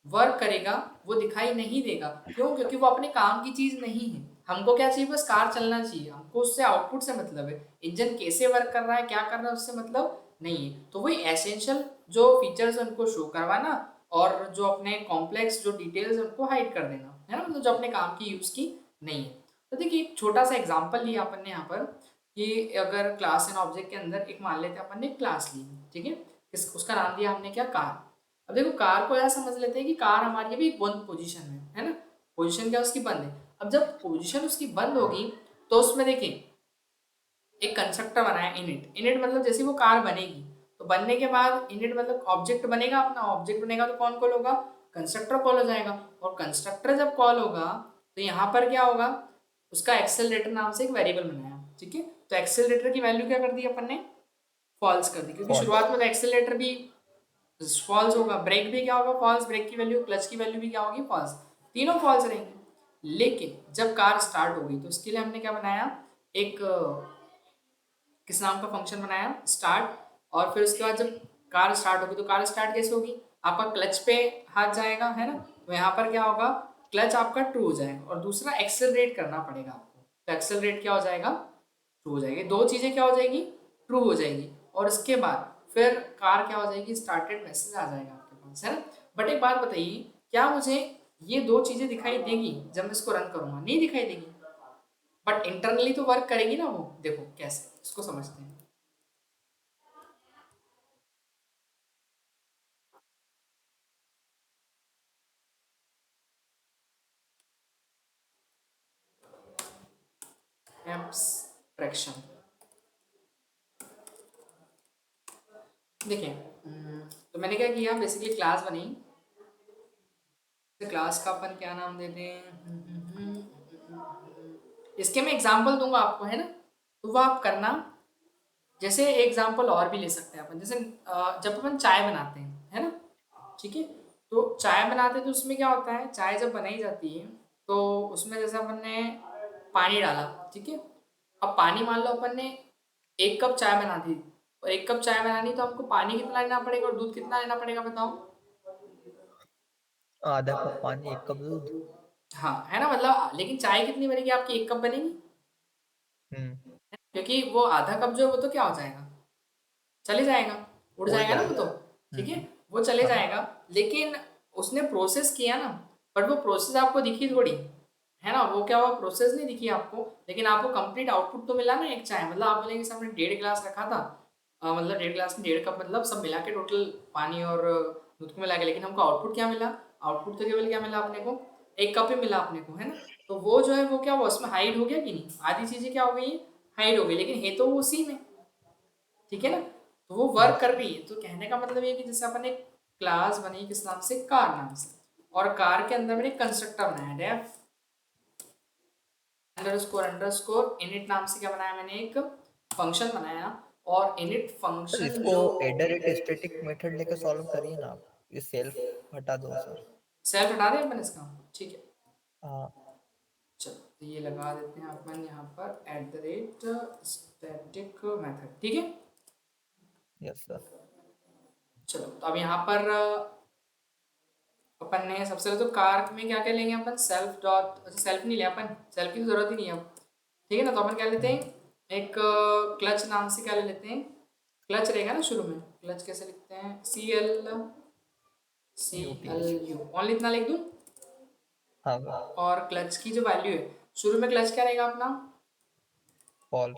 [SPEAKER 1] वर्क करेगा, वो दिखाई नहीं देगा। क्यों? क्योंकि वो अपने काम की चीज नहीं है। हमको क्या चाहिए? बस कार चलना चाहिए, हमको उससे आउटपुट से मतलब है, इंजन कैसे वर्क कर रहा है क्या कर रहा है उससे मतलब नहीं है। तो वही एसेंशियल जो फीचर्स उनको शो करवाना, और जो अपने कॉम्प्लेक्स जो डिटेल्स उनको हाइड कर देना, है ना, मतलब जो अपने काम की यूज की नहीं है। तो देखिए एक छोटा सा एग्जाम्पल लिया अपन ने यहाँ पर, कि अगर क्लास एंड ऑब्जेक्ट के अंदर एक मान लेते हैं अपन ने क्लास ली, ठीक है, उसका नाम दिया हमने क्या? कार। अब देखो कार को ऐसा समझ लेते हैं कि कार हमारी अभी एक बंद पोजीशन में है ना, पोजीशन क्या उसकी बंद है। अब जब पोजीशन उसकी बंद होगी तो उसमें देखिए एक कंस्ट्रक्टर बनाया इनिट। इनिट मतलब जैसे वो कार बनेगी तो बनने के बाद इनिट मतलब ऑब्जेक्ट बनेगा, अपना ऑब्जेक्ट बनेगा तो कौन कॉल होगा? कंस्ट्रक्टर कॉल हो जाएगा। और कंस्ट्रक्टर जब कॉल होगा तो यहाँ पर क्या होगा? उसका एक्सेलरेटर नाम से एक वेरिएबल बनाया, ठीक है। तो एक्सेलरेटर की वैल्यू क्या कर दी अपन ने? फॉल्स कर दी, क्योंकि
[SPEAKER 3] फॉल्स।
[SPEAKER 1] शुरुआत में एक्सेलरेटर भी फॉल्स होगा, ब्रेक भी क्या होगा? फॉल्स। ब्रेक की वैल्यू, क्लच की वैल्यू भी क्या होगी? फॉल्स। तीनों फॉल्स रहेंगे। लेकिन जब कार स्टार्ट होगी तो उसके लिए हमने क्या बनाया? एक किस नाम का फंक्शन बनाया? स्टार्ट। और फिर उसके बाद जब कार स्टार्ट होगी तो कार स्टार्ट कैसे होगी? आपका क्लच पे हाथ जाएगा, है ना, तो यहाँ पर क्या होगा, क्लच आपका ट्रू हो जाएगा, और दूसरा एक्सेलरेट करना पड़ेगा आपको, तो एक्सेलरेट क्या हो जाएगा, ट्रू हो जाएगी। दो चीज़ें क्या हो जाएगी, ट्रू हो जाएगी, और इसके बाद फिर कार क्या हो जाएगी, स्टार्टेड मैसेज आ जाएगा आपके पास, है ना। बट एक बात बताइए, क्या मुझे ये दो चीज़ें दिखाई देगी जब मैं इसको रन करूँगा, नहीं दिखाई देगी, बट इंटरनली तो वर्क करेगी ना वो। देखो कैसे, इसको समझते हैं। एब्स्ट्रैक्शन, देखिए, तो मैंने क्या किया, बेसिकली क्लास बनी, क्लास का अपन क्या नाम देते हैं, इसके मैं एग्जांपल दूंगा आपको, है ना, तो वो आप करना। जैसे एग्जांपल और भी ले सकते हैं अपन, जैसे जब अपन चाय बनाते हैं, है ना, ठीक है, तो चाय बनाते हैं तो उसमें क्या होता है, चाय जब बनाई जाती है तो उसमें जैसे अपन ने पानी डाला, ठीक है, अब पानी मान लो अपन ने 1 कप चाय बना दी, और 1 कप चाय बनानी तो हमको पानी कितना लेना पड़ेगा और दूध कितना लेना पड़ेगा, बताओ।
[SPEAKER 3] आधा कप पानी 1 कप दूध।
[SPEAKER 1] हाँ, है ना, मतलब लेकिन चाय कितनी बनेगी आपकी, 1 कप बनेगी,
[SPEAKER 3] हम्म।
[SPEAKER 1] क्योंकि वो आधा कप जो है वो तो क्या हो जाएगा, चले जाएगा, उड़
[SPEAKER 3] उड़
[SPEAKER 1] जाएगा ना वो तो,
[SPEAKER 3] जाएगा।
[SPEAKER 1] ठीक है,
[SPEAKER 3] हम्म।
[SPEAKER 1] वो चले
[SPEAKER 3] हाँ।
[SPEAKER 1] जाएगा। लेकिन उसने प्रोसेस किया ना, बट वो प्रोसेस आपको दिखी थोड़ी, है ना, वो क्या हुआ, प्रोसेस नहीं दिखी आपको, लेकिन आपको कंप्लीट आउटपुट तो मिला ना एक चाय, मतलब आप बोलेंगे सामने 1.5 गिलास रखा था, मतलब 1.5 गिलास में 1.5 कप, मतलब सब मिला के टोटल पानी और दूध को मिला के, लेकिन हमको आउटपुट क्या मिला, आउटपुट तो केवल क्या मिला अपने को, 1 कप ही मिला अपने को, है ना। तो वो जो है वो क्या हुआ, उसमें हाइड हो गया कि नहीं, आधी चीजें क्या हो गई, हाइड हो गई, लेकिन है तो वो उसी में, ठीक है ना, तो वो वर्क
[SPEAKER 3] यस।
[SPEAKER 1] कर रही है। तो कहने का मतलब ये है कि जैसे अपन एक क्लास बनी किस नाम से, कार नाम से, और कार के अंदर मैंने कंस्ट्रक्टर बनाया, डेफ अंडरस्कोर अंडरस्कोर इनिट नाम से क्या बनाया मैंने, एक फंक्शन बनाया, और इनिट
[SPEAKER 3] सर
[SPEAKER 1] फंक्शन
[SPEAKER 3] इसको
[SPEAKER 1] जो,
[SPEAKER 3] एडरेट स्टैटिक मेथड लेकर सॉल्व करिए ना आप। ये सेल्फ हटा दो सर।
[SPEAKER 1] सेल्फ हटा दें अपन इसका, ठीक है,
[SPEAKER 3] हाँ।
[SPEAKER 1] चलो तो ये लगा देते हैं अपन यहाँ पर @static मेथड, ठीक है।
[SPEAKER 3] Yes sir.
[SPEAKER 1] चलो तो अब यहाँ पर अपन ने सबसे पहले तो कार में क्या क्या लेंगे अपन, सेल्फ डॉट, अच्छा सेल्फ नहीं लिया अपन, सेल्फ की तो जरूरत ही नहीं है अब, ठीक है ना, तो अपन क्या लेते हैं, एक क्लच नाम से क्या ले लेते हैं, क्लच रहेगा ना शुरू में, क्लच कैसे लिखते हैं, सी एल
[SPEAKER 3] यूटीएच।
[SPEAKER 1] यू, ओनली इतना लिख दूँ,
[SPEAKER 3] हाँ सर।
[SPEAKER 1] और क्लच की जो वैल्यू है शुरू में, क्लच क्या रहेगा अपना,
[SPEAKER 3] फॉल्स।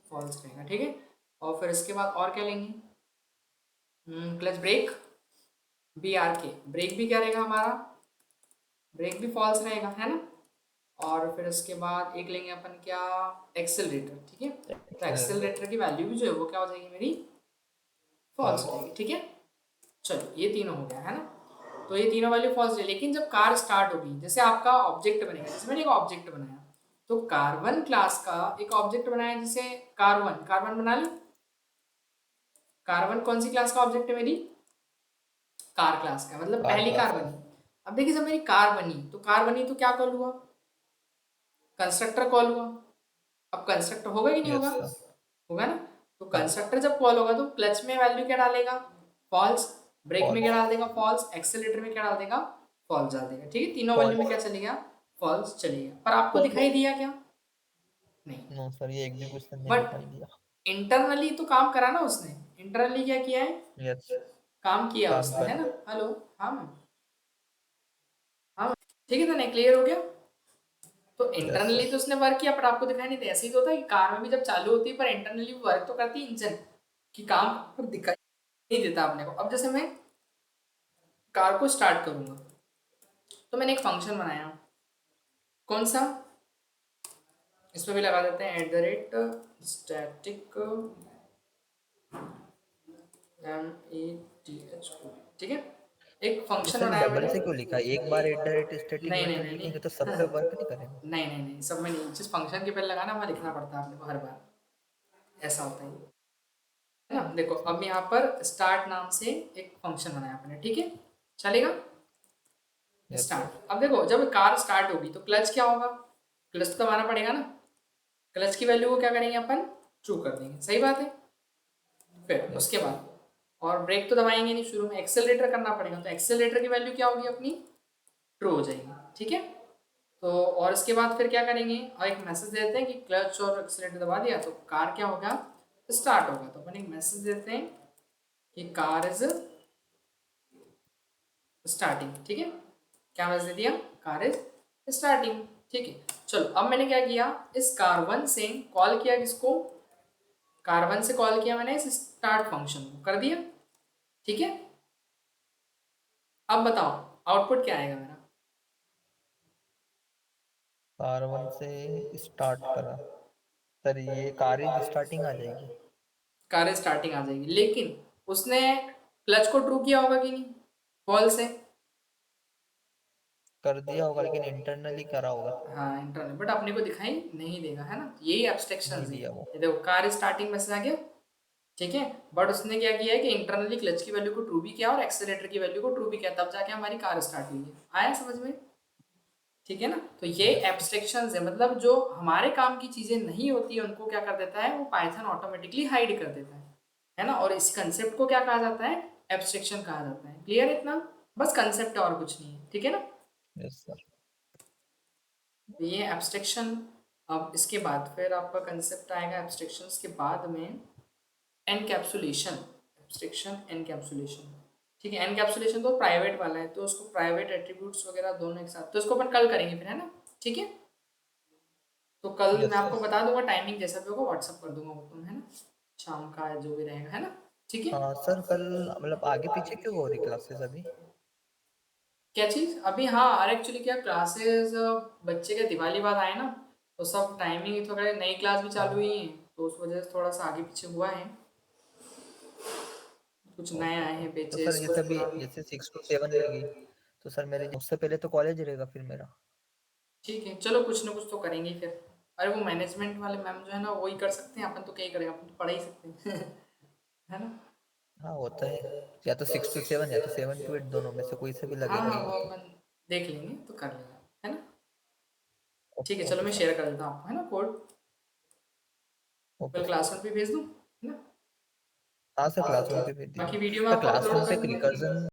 [SPEAKER 1] फॉल्स रहेगा, ठीक है, और फिर इसके बाद और क्या लेंगे, क्लच ब्रेक, बी आर के, ब्रेक भी क्या रहेगा हमारा, ब्रेक भी फॉल्स रहेगा, है ना, और फिर इसके बाद एक लेंगे अपन क्या, एक्सेलरेटर, ठीक है, तो
[SPEAKER 3] एक्सेलरेटर।
[SPEAKER 1] एक्सेलरेटर की वैल्यू भी जो है वो क्या हो जाएगी मेरी, फॉल्स हो
[SPEAKER 3] फॉल्स।
[SPEAKER 1] जाएगी, ठीक है। चलो ये तीनों हो गया, है ना, तो ये तीनों वैल्यू फॉल्स है, लेकिन जब कार स्टार्ट होगी, जैसे आपका ऑब्जेक्ट बनेगा, जैसे मैंने एक ऑब्जेक्ट बनाया, तो कार1 क्लास का एक ऑब्जेक्ट बनाया, जैसे कार1 बना ली, कार1 कौन सी क्लास का ऑब्जेक्ट है मेरी, कार क्लास का, मतलब
[SPEAKER 3] कार
[SPEAKER 1] पहली कार
[SPEAKER 3] क्लास का।
[SPEAKER 1] बनी। अब देखिए जब मेरी कार बनी, तो कार बनी तो क्या कॉल हुआ, कंस्ट्रक्टर कॉल हुआ, अब कंस्ट्रक्टर होगा कि नहीं होगा,
[SPEAKER 3] यस सर।
[SPEAKER 1] होगा ना, तो
[SPEAKER 3] हाँ।
[SPEAKER 1] कंस्ट्रक्टर जब कॉल होगा तो क्लच में वैल्यू क्या डालेगा, फॉल्स, ब्रेक में क्या
[SPEAKER 3] फॉल्स।
[SPEAKER 1] डाल देगा, फॉल्स, एक्सेलेटर में क्या डाल देगा, फॉल्स डाल देगा, ठीक है, तीनों वैल्यू में क्या
[SPEAKER 3] फॉल्स।
[SPEAKER 1] चलेगा, फॉल्स चलेगा, पर आपको दिखाई
[SPEAKER 3] फॉल्स।
[SPEAKER 1] दिया क्या, नहीं,
[SPEAKER 3] नो सर, ये एग्जीक्यूशन नहीं
[SPEAKER 1] बट
[SPEAKER 3] दिखाई दिया।
[SPEAKER 1] इंटरनली तो काम करा ना उसने, इंटरनली क्या किया है,
[SPEAKER 3] यस।
[SPEAKER 1] काम किया
[SPEAKER 3] काम
[SPEAKER 1] उसने, है
[SPEAKER 3] कर।
[SPEAKER 1] ना, हेलो, हाँ मैम, हाँ मैम, ठीक है, तो नहीं क्लियर हो गया, तो
[SPEAKER 3] यस
[SPEAKER 1] इंटरनली
[SPEAKER 3] सर।
[SPEAKER 1] तो उसने वर्क किया, पर आपको दिखाई नहीं दिया, ऐसे ही तो होता है कि कार में भी जब चालू होती है पर इंटरनली वर्क तो करती है इंजन, की काम पर दिखाई नहीं देता अपने को। अब जैसे मैं कार को स्टार्ट करूंगा, तो मैंने एक फंक्शन बनाया, कौन सा, इसमें भी लगा देते हैं @static METH, ठीक है, एक
[SPEAKER 3] ये
[SPEAKER 1] फंक्शन
[SPEAKER 3] सर
[SPEAKER 1] बनाया
[SPEAKER 3] डबल
[SPEAKER 1] मैंने,
[SPEAKER 3] से क्यों लिखा है? एक बार एट स्टैटिक
[SPEAKER 1] नहीं नहीं
[SPEAKER 3] मेथड
[SPEAKER 1] नहीं
[SPEAKER 3] लिखेंगे तो
[SPEAKER 1] नहीं
[SPEAKER 3] सब पे वर्क नहीं करेगा?
[SPEAKER 1] नहीं, सब में नहीं, जिस फंक्शन के पहले लगाना वहाँ लिखना पड़ता है अपने को हर बार, ऐसा होता है ना। देखो अब यहाँ पर स्टार्ट नाम से एक फंक्शन बनाया आपने, ठीक है, चलेगा,
[SPEAKER 3] यस सर।
[SPEAKER 1] स्टार्ट। अब देखो जब कार स्टार्ट होगी तो क्लच क्या होगा, क्लच तो दबाना पड़ेगा ना, क्लच की वैल्यू को क्या करेंगे अपन, ट्रू कर देंगे, सही बात है। फिर उसके बाद और ब्रेक तो दबाएंगे नहीं, शुरू में एक्सेलरेटर करना पड़ेगा, तो एक्सेलरेटर की वैल्यू क्या होगी अपनी, ट्रू हो जाएगी, ठीक है। तो और इसके बाद फिर क्या करेंगे, और एक मैसेज देते हैं कि क्लच और एक्सेलरेटर दबा दिया तो कार क्या होगा, स्टार्ट होगा। तो अपन एक मैसेज देते हैं कि कार इज स्टार्टिंग, ठीक है। क्या मैसेज दे दिया, कार इज स्टार्टिंग, ठीक है। चलो अब मैंने क्या किया, इस कार1 से कॉल किया किसको, कार1 से कॉल किया मैंने इस स्टार्ट फंक्शन को, कर दिया, ठीक है। अब बताओ आउटपुट क्या आएगा मेरा,
[SPEAKER 3] कार 1 से स्टार्ट करा, सर ये कार इज स्टार्टिंग आ जाएगी।
[SPEAKER 1] कार स्टार्टिंग आ जाएगी, लेकिन उसने क्लच को ट्रू किया होगा कि नहीं, कॉल से,
[SPEAKER 3] कर दिया होगा लेकिन इंटरनली करा होगा,
[SPEAKER 1] हाँ इंटरनल, बट अपने को दिखाई नहीं देगा, है ना, यही एब्स्ट्रैक्शन
[SPEAKER 3] नहीं
[SPEAKER 1] है।
[SPEAKER 3] दिया वो।
[SPEAKER 1] ये देखो कार स्टार्टिंग मैसेज आ गया, ठीक है, बट उसने क्या किया है कि इंटरनली क्लच की वैल्यू को ट्रू भी किया और एक्सेलरेटर की वैल्यू को ट्रू भी किया, तब जाके हमारी कार स्टार्ट हुई है। आया समझ में, ठीक है ना। तो ये
[SPEAKER 3] यस सर।
[SPEAKER 1] एब्स्ट्रैक्शंस है, मतलब जो हमारे काम की चीजें नहीं होती है उनको क्या कर देता है, वो पाइथन ऑटोमेटिकली हाइड कर देता है ना। और इस कंसेप्ट को क्या कहा जाता है, एब्स्ट्रैक्शन कहा जाता है। क्लियर है इतना, बस कंसेप्ट है और कुछ नहीं है, ठीक है ना।
[SPEAKER 3] Yes sir.
[SPEAKER 1] तो ये एब्स्ट्रैक्शन, अब इसके बाद फिर आपका कंसेप्ट आएगा एब्स्ट्रैक्शंस के बाद में एनकैप्सुलेशन, एब्स्ट्रैक्शन एनकैप्सुलेशन, ठीक है। एनकैप्सुलेशन तो प्राइवेट वाला है, तो उसको प्राइवेट एट्रीब्यूट्स वगैरह दोनों एक साथ, तो इसको अपन कल करेंगे फिर, है ना, ठीक है। तो कल मैं
[SPEAKER 3] यस
[SPEAKER 1] आपको
[SPEAKER 3] सर।
[SPEAKER 1] बता दूंगा, टाइमिंग जैसा भी होगा व्हाट्सअप कर दूंगा वो, तुम है ना, शाम का जो भी रहेगा, है ना, ठीक है।
[SPEAKER 3] हाँ सर, कल मतलब आगे पीछे क्यों हो रही क्लासेस अभी?
[SPEAKER 1] क्या चीज़ अभी, हाँ अरे एक्चुअली क्या क्लासेस, बच्चे के दिवाली बाद आए ना, तो सब टाइमिंग थोड़ा, नई क्लास भी चालू हुई है, तो उस वजह से थोड़ा सा आगे पीछे हुआ है, कुछ नए
[SPEAKER 3] ओके
[SPEAKER 1] आए
[SPEAKER 3] सर।
[SPEAKER 1] हैं
[SPEAKER 3] तो सर
[SPEAKER 1] बेचेस, कुछ
[SPEAKER 3] जैसे अभी
[SPEAKER 1] पुराने।
[SPEAKER 3] जैसे 6 to 7 लगी, तो सर मेरे उससे पहले तो कॉलेज रहेगा फिर मेरा।
[SPEAKER 1] ठीक है चलो, कुछ ना कुछ तो करेंगे ही फिर। अरे वो मैनेजमेंट वाले मैम जो है ना, वो ही कर सकते हैं, अपन तो क्या ही करेंगे, अपन तो पढ़ा ही सकते हैं है ना।
[SPEAKER 3] हाँ होता है, या तो 6 to 7 या तो 7 to 8, दोनों में से कोई से भी
[SPEAKER 1] हाँ
[SPEAKER 3] लगेगा
[SPEAKER 1] हाँ
[SPEAKER 3] ही
[SPEAKER 1] वो
[SPEAKER 3] आपको।
[SPEAKER 1] अपन देख लेंगे तो कर लेंगे, है ना। ठीक है
[SPEAKER 3] ओके
[SPEAKER 1] चलो,
[SPEAKER 3] ओके
[SPEAKER 1] मैं
[SPEAKER 3] सर।
[SPEAKER 1] शेयर कर देता हूँ आपको, है ना, कोड,
[SPEAKER 3] ओके
[SPEAKER 1] कल
[SPEAKER 3] सर।
[SPEAKER 1] क्लास में भी भेज दूँ, है ना।
[SPEAKER 3] हाँ सर, क्लासरूम पे भेज
[SPEAKER 1] बाकी
[SPEAKER 3] दीजिए।
[SPEAKER 1] वीडियो में
[SPEAKER 3] सर
[SPEAKER 1] आपको अपलोड
[SPEAKER 3] क्लासरूम पे
[SPEAKER 1] कर
[SPEAKER 3] एक
[SPEAKER 1] दूंगा।
[SPEAKER 3] रिकर्जन